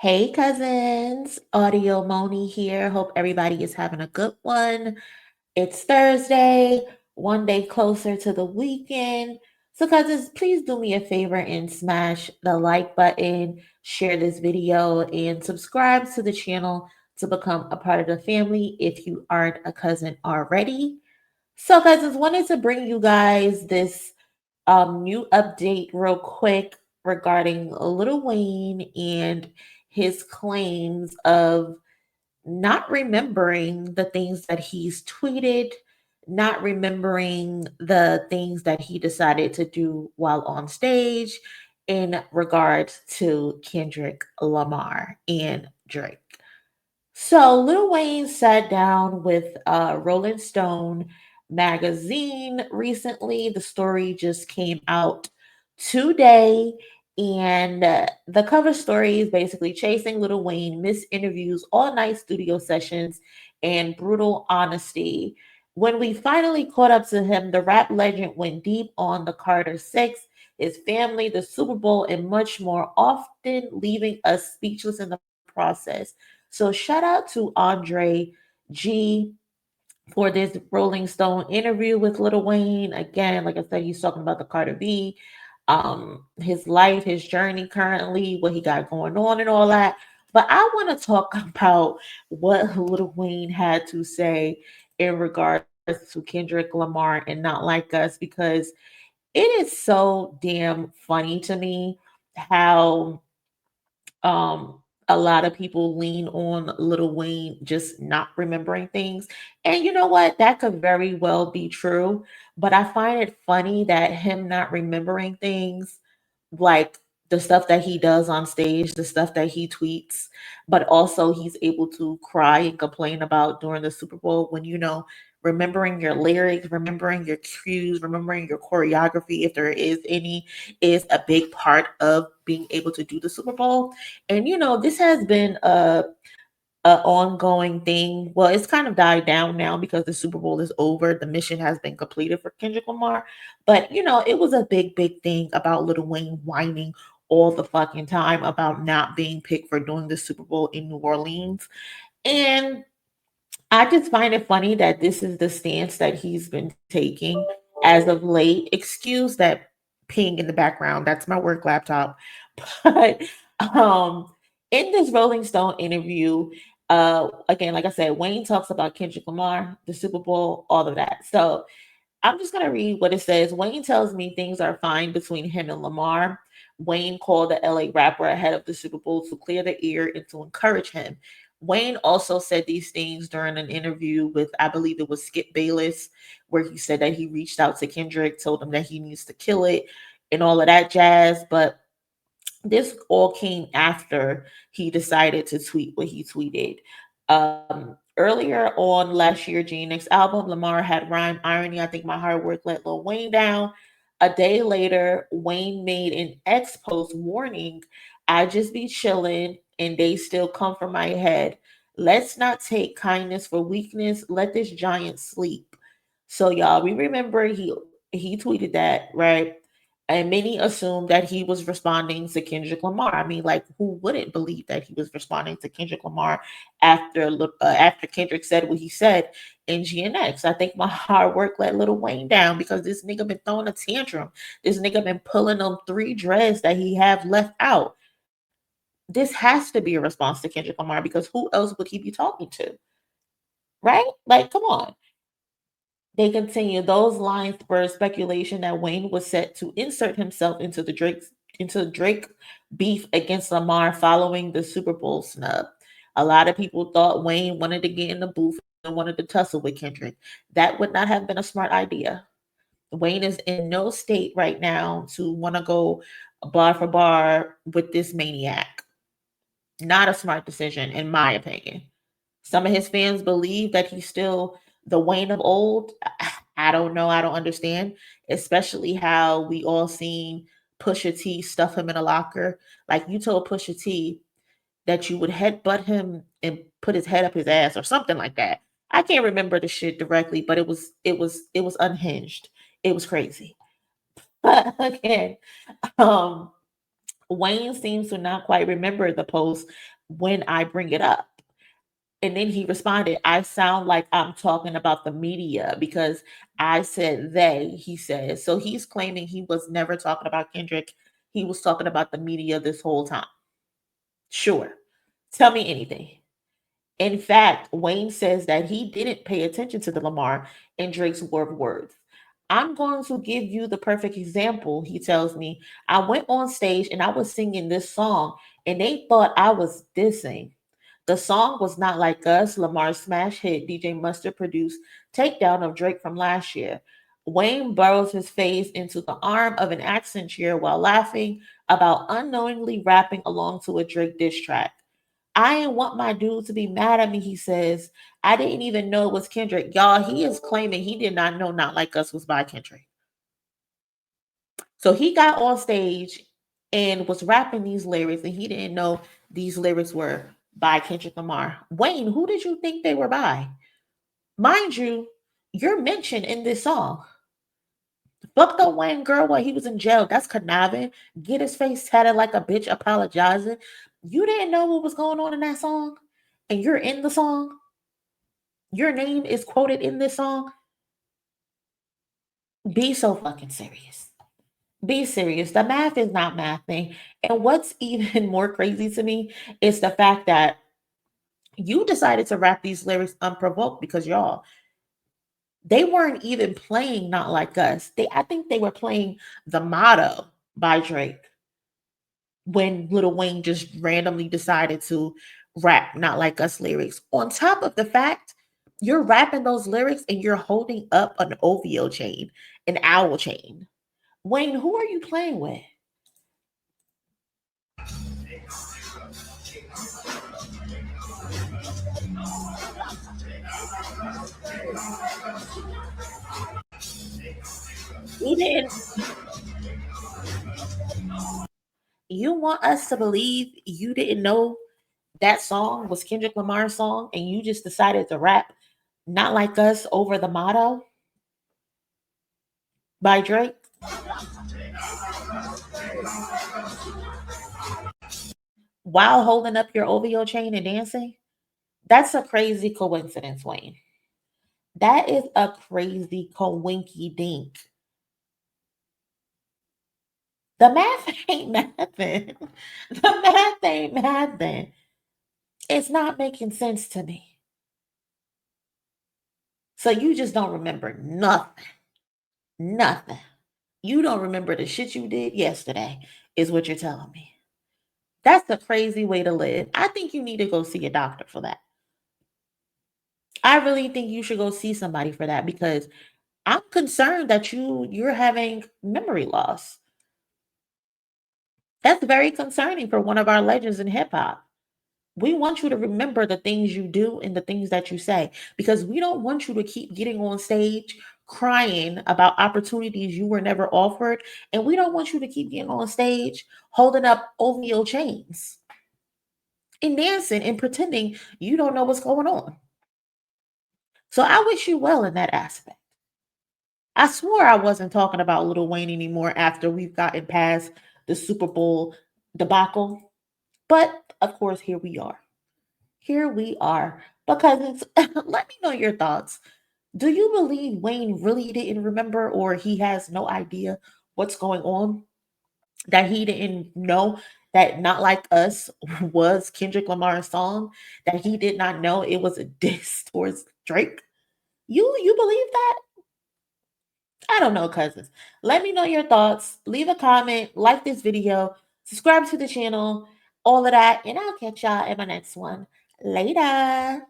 Hey cousins, Audio Moni here. Hope everybody is having a good one. It's Thursday, one day closer to the weekend. So cousins, please do me a favor and smash the like button, share this video, and subscribe to the channel to become a part of the family if you aren't a cousin already. So cousins, wanted to bring you guys this new update real quick regarding Lil Wayne and his claims of not remembering the things that he's tweeted, not remembering the things that he decided to do while on stage in regards to Kendrick Lamar and Drake. So Lil Wayne sat down with Rolling Stone magazine recently. The story just came out today, and the cover story is basically chasing Lil Wayne, missed interviews, all night studio sessions, and brutal honesty. When we finally caught up to him, the rap legend went deep on the Carter Six, his family, the Super Bowl, and much more, often leaving us speechless in the process. So shout out to Andre G for this Rolling Stone interview with Lil Wayne. Again, like I said, he's talking about the Carter B, his life, his journey currently, what he got going on and all that. But I want to talk about what Lil Wayne had to say in regards to Kendrick Lamar and Not Like Us, because it is so damn funny to me how um a lot of people lean on Lil Wayne just not remembering things. And you know what? That could very well be true. But I find it funny that him not remembering things, like the stuff that he does on stage, the stuff that he tweets, but also he's able to cry and complain about during the Super Bowl when, remembering your lyrics, remembering your cues, remembering your choreography, if there is any, is a big part of being able to do the Super Bowl. And this has been a ongoing thing. Well, it's kind of died down now because the Super Bowl is over. The mission has been completed for Kendrick Lamar. But it was a big thing about Lil Wayne whining all the fucking time about not being picked for doing the Super Bowl in New Orleans. And I just find it funny that this is the stance that he's been taking as of late. Excuse that ping in the background. That's my work laptop. But um in this Rolling Stone interview, again, like I said, Wayne talks about Kendrick Lamar, the Super Bowl, all of that. So I'm just going to read what it says. Wayne tells me things are fine between him and Lamar. Wayne called the LA rapper ahead of the Super Bowl to clear the air and to encourage him. Wayne also said these things during an interview with, I believe it was Skip Bayless, where he said that he reached out to Kendrick, told him that he needs to kill it and all of that jazz. But this all came after he decided to tweet what he tweeted. Earlier on last year, GNX album, Lamar had rhyme irony. I think my hard work let Lil Wayne down. A day later, Wayne made an X post warning, I just be chilling and they still come for my head. Let's not take kindness for weakness. Let this giant sleep. So y'all, we remember he tweeted that, right? And many assumed that he was responding to Kendrick Lamar. I mean, like, who wouldn't believe that he was responding to Kendrick Lamar after Kendrick said what he said in GNX? I think my hard work let Lil Wayne down because this nigga been throwing a tantrum. This nigga been pulling them three dreads that he have left out. This has to be a response to Kendrick Lamar because who else would he be talking to? Right? Like, come on. They continue. Those lines spurred speculation that Wayne was set to insert himself into Drake beef against Lamar following the Super Bowl snub. A lot of people thought Wayne wanted to get in the booth and wanted to tussle with Kendrick. That would not have been a smart idea. Wayne is in no state right now to want to go bar for bar with this maniac. Not a smart decision, in my opinion. Some of his fans believe that he's still the Wayne of old. I don't know. I don't understand, especially how we all seen Pusha T stuff him in a locker. Like you told Pusha T that you would headbutt him and put his head up his ass or something like that. I can't remember the shit directly, but it was unhinged. It was crazy. But again, um, Wayne seems to not quite remember the post when I bring it up. And then he responded, I sound like I'm talking about the media because I said they, he says. So he's claiming he was never talking about Kendrick. He was talking about the media this whole time. Sure. Tell me anything. In fact, Wayne says that he didn't pay attention to the Lamar and Drake's war of words. I'm going to give you the perfect example. He tells me, I went on stage and I was singing this song and they thought I was dissing. The song was Not Like Us, Lamar's smash hit DJ Mustard produced takedown of Drake from last year. Wayne burrows his face into the arm of an accent chair while laughing about unknowingly rapping along to a Drake diss track. I ain't want my dude to be mad at me, he says. I didn't even know it was Kendrick. Y'all, he is claiming he did not know Not Like Us was by Kendrick. So he got on stage and was rapping these lyrics, and he didn't know these lyrics were by Kendrick Lamar. Wayne, who did you think they were by? Mind you, you're mentioned in this song. Fuck the Wayne girl while he was in jail. That's conniving. Get his face tatted like a bitch apologizing. You didn't know what was going on in that song? And you're in the song? Your name is quoted in this song? Be so fucking serious. Be serious. The math is not mathing. And what's even more crazy to me is the fact that you decided to rap these lyrics unprovoked because y'all, they weren't even playing Not Like Us. I think they were playing The Motto by Drake when Lil Wayne just randomly decided to rap Not Like Us lyrics. On top of the fact, you're rapping those lyrics and you're holding up an OVO chain, an owl chain. Wayne, who are you playing with? You didn't. You want us to believe you didn't know that song was Kendrick Lamar's song and you just decided to rap Not Like Us over The Motto by Drake? While holding up your OVO chain and dancing? That's a crazy coincidence, Wayne. That is a crazy coinky dink. The math ain't mathing. The math ain't mathing. It's not making sense to me. So you just don't remember nothing. Nothing. You don't remember the shit you did yesterday, is what you're telling me. That's a crazy way to live. I think you need to go see a doctor for that. I really think you should go see somebody for that because I'm concerned that you're having memory loss. That's very concerning for one of our legends in hip hop. We want you to remember the things you do and the things that you say because we don't want you to keep getting on stage crying about opportunities you were never offered. And we don't want you to keep getting on stage holding up OVO chains and dancing and pretending you don't know what's going on. So I wish you well in that aspect. I swore I wasn't talking about Lil Wayne anymore after we've gotten past the Super Bowl debacle. But of course, here we are. Here we are. Because let me know your thoughts. Do you believe Wayne really didn't remember or he has no idea what's going on? That he didn't know that Not Like Us was Kendrick Lamar's song? That he did not know it was a diss towards Drake? You believe that? I don't know, cousins. Let me know your thoughts. Leave a comment, like this video, subscribe to the channel, all of that, and I'll catch y'all in my next one. Later.